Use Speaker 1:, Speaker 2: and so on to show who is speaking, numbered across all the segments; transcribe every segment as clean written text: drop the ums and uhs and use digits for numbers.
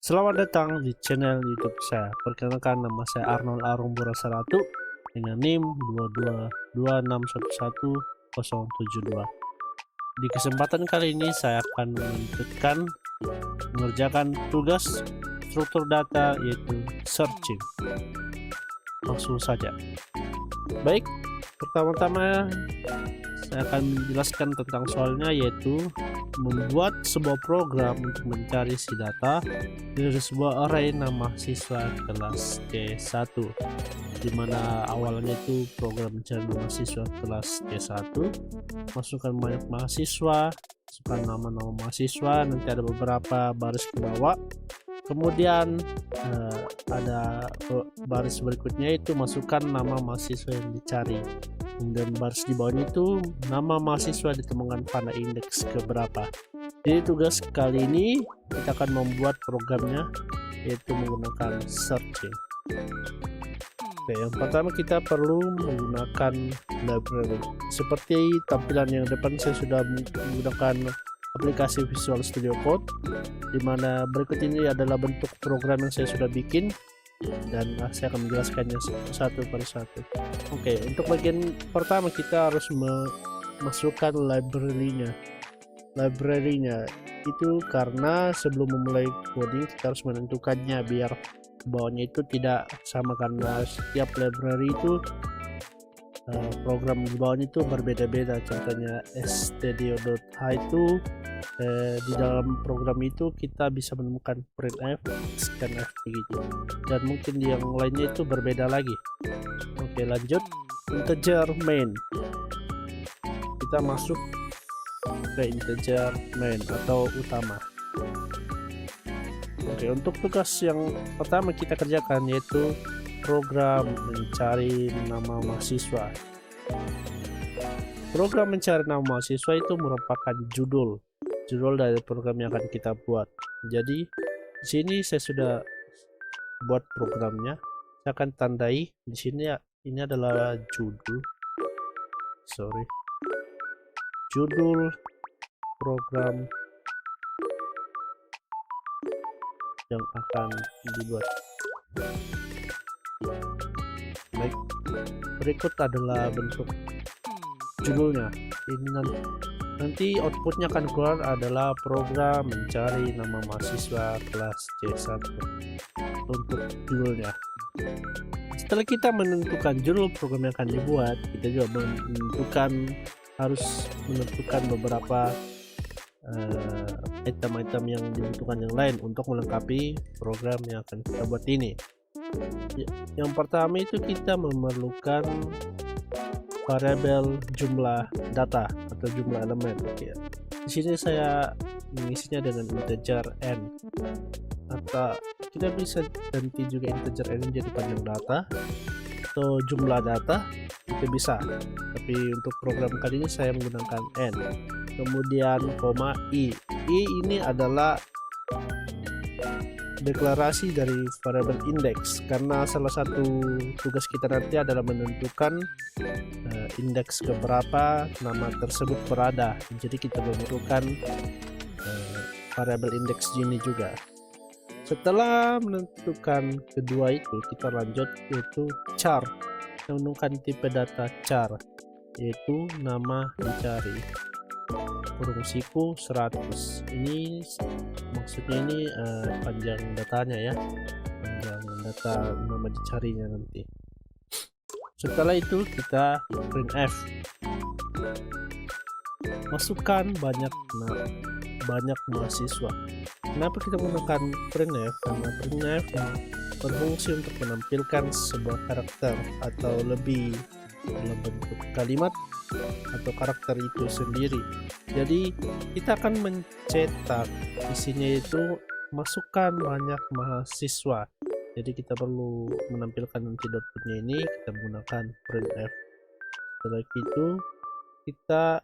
Speaker 1: Selamat datang di channel YouTube saya. Perkenalkan, nama saya Arnold Arung Burasaratu dengan NIM 222611072. Di kesempatan kali ini saya akan mengerjakan tugas struktur data, yaitu searching. Langsung saja. Baik, pertama-tama saya akan menjelaskan tentang soalnya, yaitu membuat sebuah program untuk mencari si data dari sebuah array nama siswa kelas C1, dimana awalnya itu program mencari nama siswa kelas C1, masukkan banyak mahasiswa, masukkan nama-nama mahasiswa, nanti ada beberapa baris ke bawah, kemudian ada baris berikutnya itu masukkan nama mahasiswa yang dicari, kemudian baris di bawahnya itu nama mahasiswa ditemukan pada indeks keberapa. Jadi tugas kali ini kita akan membuat programnya, yaitu menggunakan searching. Oke, yang pertama kita perlu menggunakan library. Seperti tampilan yang depan, saya sudah menggunakan aplikasi Visual Studio Code, dimana berikut ini adalah bentuk program yang saya sudah bikin dan saya akan menjelaskannya satu per satu. Oke, untuk bagian pertama kita harus memasukkan library-nya itu karena sebelum memulai coding kita harus menentukannya biar bawahnya itu tidak sama, karena setiap library itu program di bawahnya itu berbeda-beda. Contohnya stdio.h itu di dalam program itu kita bisa menemukan printf, scanf begitu, dan mungkin di yang lainnya itu berbeda lagi. Oke, lanjut. Integer main, kita masuk ke integer main atau utama. Oke, untuk tugas yang pertama kita kerjakan yaitu program mencari nama mahasiswa. Program mencari nama mahasiswa itu merupakan judul dari program yang akan kita buat. Jadi di sini saya sudah buat programnya. Saya akan tandai di sini ya, ini adalah judul program yang akan dibuat. Baik, berikut adalah bentuk judulnya. Ini nanti outputnya akan keluar adalah program mencari nama mahasiswa kelas C1 untuk judulnya. Setelah kita menentukan judul program yang akan dibuat, kita juga harus menentukan beberapa item-item yang dibutuhkan yang lain untuk melengkapi program yang akan kita buat ini. Yang pertama itu kita memerlukan variabel jumlah data atau jumlah elemen. Di sini saya mengisinya dengan integer n, atau kita bisa ganti juga integer n menjadi panjang data atau jumlah data, kita bisa. Tapi untuk program kali ini saya menggunakan n. Kemudian koma i ini adalah deklarasi dari variabel indeks, karena salah satu tugas kita nanti adalah menentukan indeks keberapa nama tersebut berada. Jadi kita memerlukan variabel indeks ini juga. Setelah menentukan kedua itu, kita lanjut yaitu char, menentukan tipe data char, yaitu nama dicari kurung siku 100. Ini maksudnya ini panjang datanya ya, panjang data nama dicarinya nanti. Setelah itu kita printf, masukkan banyak mahasiswa. Kenapa kita menggunakan printf? Karena printf berfungsi untuk menampilkan sebuah karakter atau lebih dalam bentuk kalimat atau karakter itu sendiri. Jadi kita akan mencetak isinya itu masukkan banyak mahasiswa. Jadi kita perlu menampilkan nanti outputnya ini, kita menggunakan printf. Setelah itu kita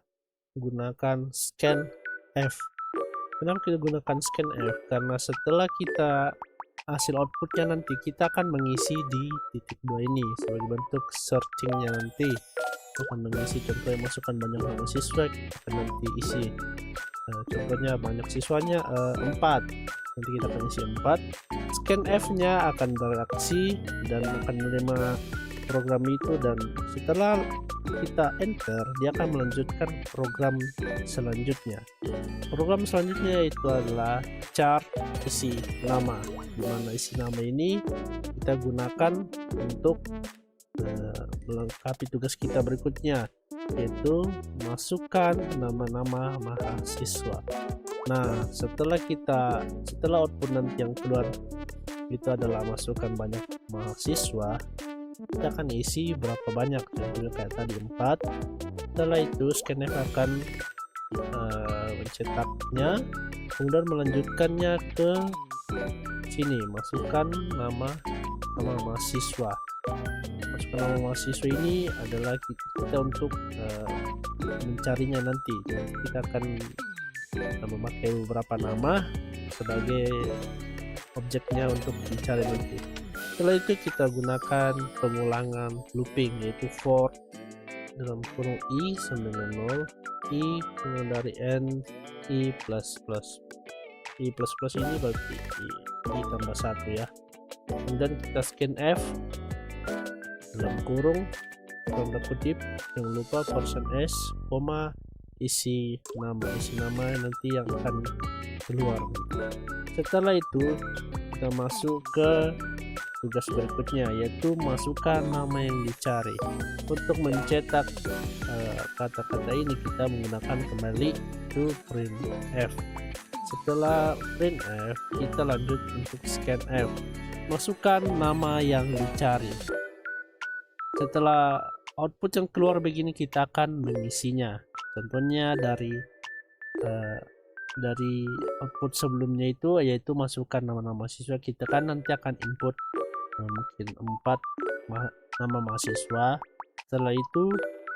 Speaker 1: gunakan scanf. Kenapa kita gunakan scanf? Karena setelah kita hasil outputnya nanti kita akan mengisi di titik 2 ini sebagai bentuk searchingnya. Nanti akan mengisi, contohnya masukkan banyak mahasiswa, kita akan nanti isi contohnya banyak siswanya 4, nanti kita akan isi 4. Scanf nya akan bereaksi dan akan menerima program itu, dan setelah kita enter dia akan melanjutkan program selanjutnya. Program selanjutnya itu adalah chart isi nama, dimana isi nama ini kita gunakan untuk melengkapi tugas kita berikutnya, yaitu masukkan nama-nama mahasiswa. Nah, setelah output nanti yang keluar itu adalah masukkan banyak mahasiswa, kita akan isi berapa banyak, contohnya kayak tadi 4. Setelah itu scanf akan mencetaknya, kemudian melanjutkannya ke sini, masukkan nama mahasiswa. Masukkan nama mahasiswa ini adalah kita untuk mencarinya nanti. Jadi kita akan memakai beberapa nama sebagai objeknya untuk dicari nanti. Setelah itu kita gunakan pengulangan looping, yaitu for dalam kurung i sama dengan 0, i kurang dari n, i plus plus. I plus plus ini berarti i tambah 1 ya. Kemudian kita scanf dalam kurung tanda kutip, jangan lupa %s, koma isi nama nanti yang akan keluar. Setelah itu kita masuk ke tugas berikutnya, yaitu masukkan nama yang dicari. Untuk mencetak kata-kata ini kita menggunakan kembali to printf. Setelah printf kita lanjut untuk scanf, masukkan nama yang dicari. Setelah output yang keluar begini kita akan mengisinya, contohnya dari output sebelumnya itu, yaitu masukkan nama-nama siswa. Kita kan nanti akan input mungkin 4 nama mahasiswa. Setelah itu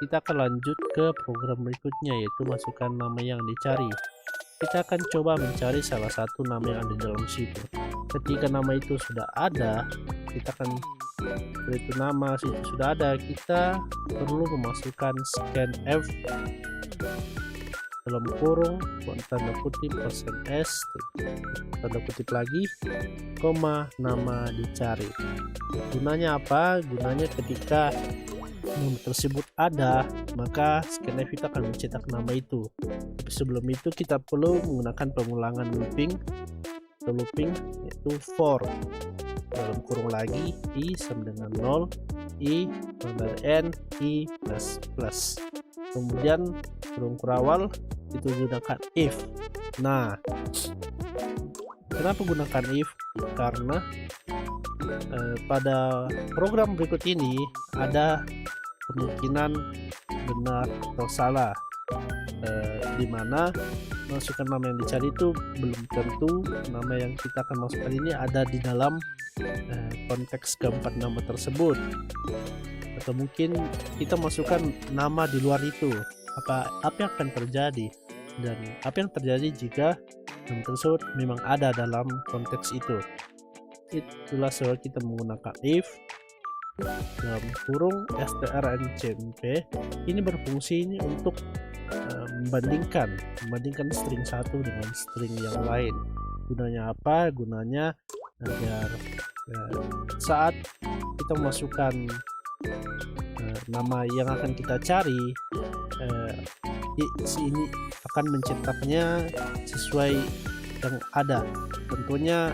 Speaker 1: kita akan lanjut ke program berikutnya, yaitu masukkan nama yang dicari. Kita akan coba mencari salah satu nama yang ada di dalam situ. Ketika nama itu sudah ada, kita akan itu nama situ sudah ada, kita perlu memasukkan scanf dalam kurung tanda kutip %s tanda kutip lagi, koma nama dicari. Gunanya apa? Gunanya ketika nama tersebut ada, maka scanf itu akan mencetak nama itu. Tapi sebelum itu kita perlu menggunakan pengulangan looping yaitu for dalam kurung lagi i sama dengan 0, i dari n, i plus plus. Kemudian kurung kurawal itu gunakan if. Nah, kenapa gunakan if? Karena pada program berikut ini ada kemungkinan benar atau salah, dimana masukkan nama yang dicari itu belum tentu nama yang kita akan masukkan ini ada di dalam konteks keempat nama tersebut, atau mungkin kita masukkan nama di luar itu. Apa yang akan terjadi, dan apa yang terjadi jika nama tersebut memang ada dalam konteks itu. Itulah sebab kita menggunakan if dalam kurung strncmp. Ini berfungsi ini untuk membandingkan string satu dengan string yang lain. Gunanya apa? Gunanya agar saat kita memasukkan nama yang akan kita cari, ini akan mencetaknya sesuai yang ada. Tentunya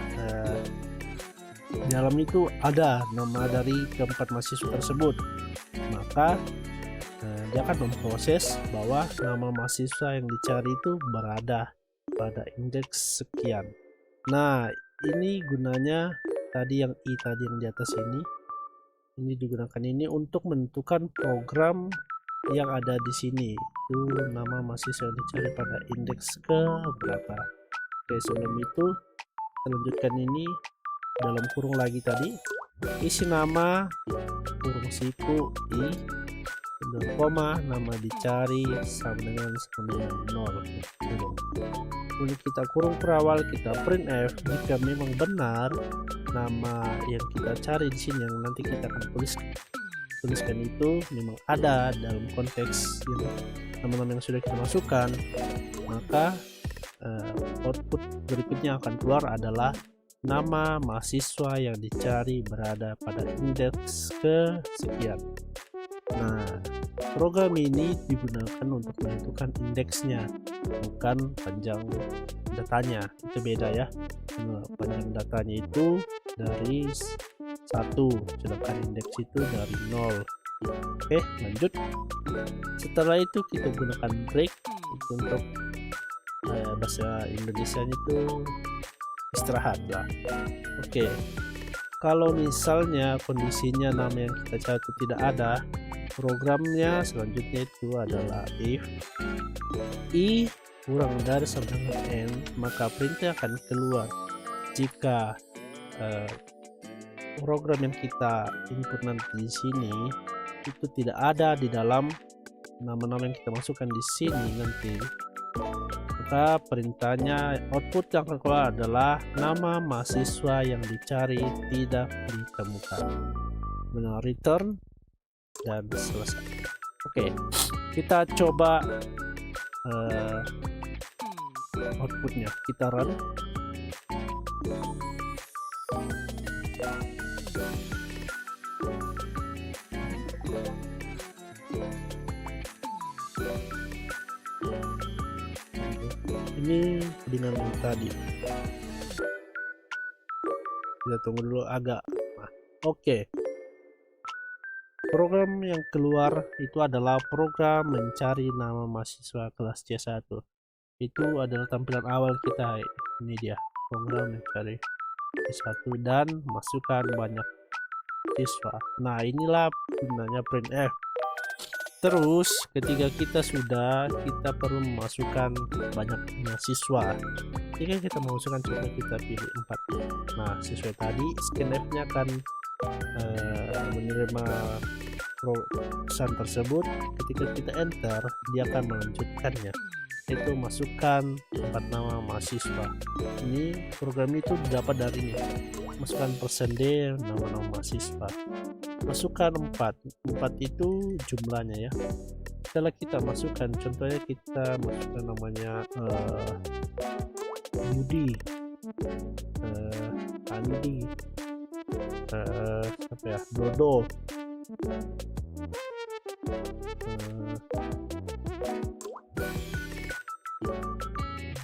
Speaker 1: di dalam itu ada nama dari keempat mahasiswa tersebut, maka dia akan memproses bahwa nama mahasiswa yang dicari itu berada pada indeks sekian. Nah, ini gunanya tadi yang di atas ini digunakan ini untuk menentukan program yang ada di sini, itu nama mahasiswa yang dicari pada indeks ke berapa. Oke, sebelum itu kita lanjutkan ini dalam kurung lagi tadi, isi nama kurung siku i dan koma nama dicari sama dengan 0. Kemudian kita kurung perawal, kita printf jika memang benar nama yang kita cari di sini yang nanti kita akan tuliskan itu memang ada dalam konteks nama-nama yang sudah kita masukkan, maka output berikutnya akan keluar adalah nama mahasiswa yang dicari berada pada indeks kesekian. Nah, program ini digunakan untuk menentukan indeksnya, bukan panjang datanya. Itu beda ya. Panjang datanya itu dari 1, sedangkan indeks itu dari 0. Oke, lanjut. Setelah itu kita gunakan break untuk bahasa Indonesianya itu istirahat lah. Oke, kalau misalnya kondisinya nama yang kita cari itu tidak ada, programnya selanjutnya itu adalah if i kurang dari sama dengan n, maka perintah akan keluar jika program yang kita input nanti di sini itu tidak ada di dalam nama-nama yang kita masukkan di sini nanti, maka perintahnya output yang akan keluar adalah nama mahasiswa yang dicari tidak ditemukan dengan return dan selesai. Oke, kita coba outputnya, kita run. Ini dengan tadi kita tunggu dulu agak. Oke, program yang keluar itu adalah program mencari nama mahasiswa kelas C1. Itu adalah tampilan awal kita. Ini dia program mencari C1 dan masukkan banyak siswa. Nah, inilah gunanya printf. Terus ketika kita perlu memasukkan banyaknya siswa. Jika kita memasukkan, coba kita pilih 4. Nah, siswa tadi scanf-nya akan menerima pesan tersebut. Ketika kita enter, dia akan melanjutkannya, itu masukkan 4 nama mahasiswa. Ini program itu dapat dari ini, masukkan %d nama-nama mahasiswa, masukkan 4 itu jumlahnya ya. Setelah kita masukkan, contohnya kita masukkan namanya Budi, Andi, siapa ya, Dodo,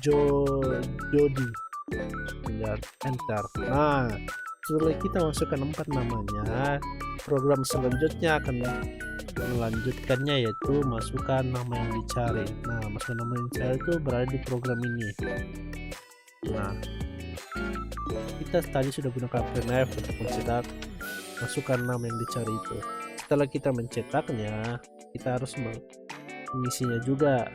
Speaker 1: Jody, dan enter. Nah, setelah kita masukkan 4 namanya, program selanjutnya akan melanjutkannya, yaitu masukkan nama yang dicari. Nah, masukkan nama yang dicari itu berada di program ini. Nah, kita tadi sudah gunakan printf untuk mencetak, masukkan nama yang dicari itu. Setelah kita mencetaknya, kita harus mengisinya juga.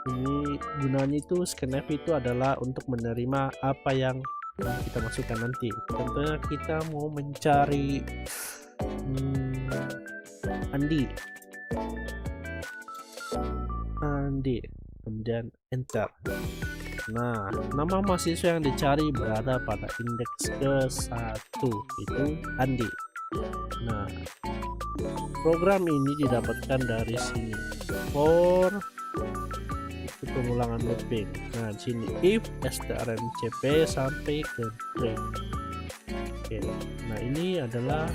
Speaker 1: Ini gunanya itu scanf itu adalah untuk menerima apa yang kita masukkan nanti. Contohnya kita mau mencari Andi, kemudian enter. Nah, nama mahasiswa yang dicari berada pada indeks ke-1, itu Andi. Nah, program ini didapatkan dari sini for itu pengulangan looping. Nah, di sini if strncp sampai ke print. Oke, nah ini adalah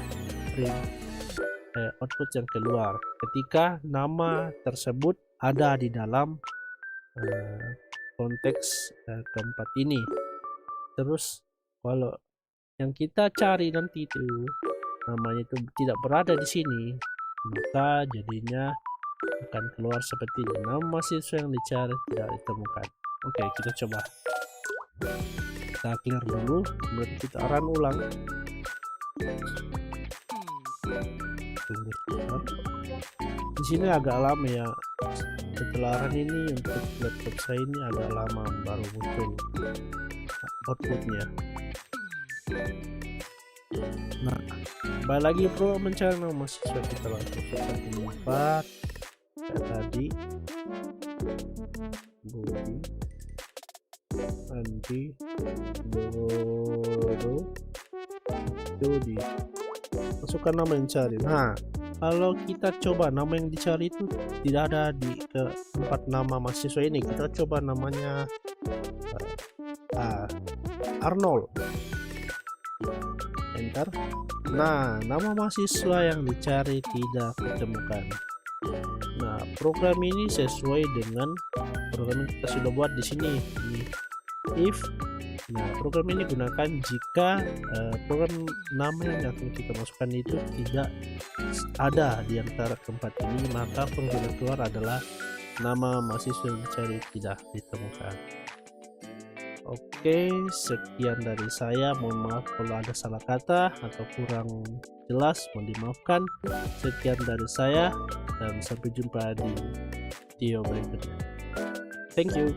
Speaker 1: print output yang keluar ketika nama tersebut ada di dalam konteks keempat ini. Terus kalau yang kita cari nanti itu namanya itu tidak berada di sini, maka jadinya akan keluar seperti ini, nama mahasiswa yang dicari tidak ditemukan. Oke, kita coba, kita clear dulu, kemudian kita run ulang. Tunggu sebentar. Di sini agak lama ya, setelah run ini untuk laptop saya ini agak lama baru muncul outputnya. Nah, balik lagi pro mencari nama mahasiswa, kita langsung ke 4 kayak tadi, Budi, Andi, Dodo, Jody, masukkan nama yang cari. Nah, kalau kita coba nama yang dicari itu tidak ada di tempat nama mahasiswa ini, kita coba namanya Arnold, enter. Nah, nama mahasiswa yang dicari tidak ditemukan. Nah, program ini sesuai dengan program yang kita sudah buat di sini, ini if. Nah, program ini gunakan jika program nama yang akan kita masukkan itu tidak ada di antara keempat ini, maka pengguna keluar adalah nama mahasiswa yang dicari tidak ditemukan. Oke, sekian dari saya. Mohon maaf kalau ada salah kata atau kurang jelas, mohon dimaafkan. Sekian dari saya dan sampai jumpa di video berikutnya. Thank you.